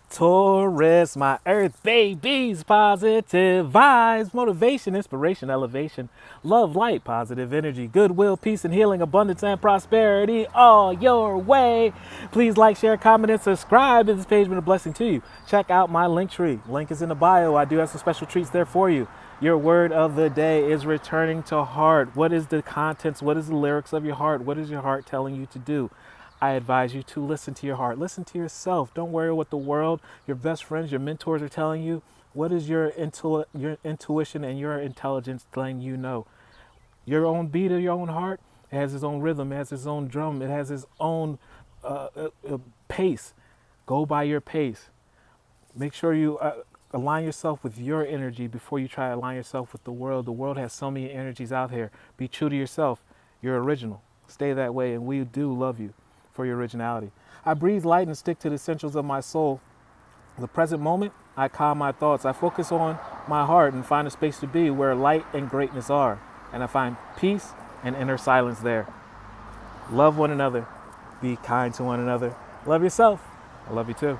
Taurus, my earth babies, positive vibes, motivation, inspiration, elevation, love, light, positive energy, goodwill, peace and healing, abundance and prosperity all your way. Please like, share, comment, and subscribe if this page has been a blessing to you. Check out my LinkTree. Link is in the bio. I do have some special treats there for you. Your word of the day is returning to heart. What is the contents? What is the lyrics of your heart? What is your heart telling you to do? I advise you to listen to your heart. Listen to yourself. Don't worry what the world, your best friends, your mentors are telling you. What is your intuition and your intelligence letting you know? Your own beat of your own heart, it has its own rhythm, it has its own drum, it has its own pace. Go by your pace. Make sure you align yourself with your energy before you try to align yourself with the world. The world has so many energies out here. Be true to yourself. You're original. Stay that way, and we do love you for your originality. I breathe light and stick to the essentials of my soul. In the present moment, I calm my thoughts. I focus on my heart and find a space to be where light and greatness are. And I find peace and inner silence there. Love one another. Be kind to one another. Love yourself. I love you too.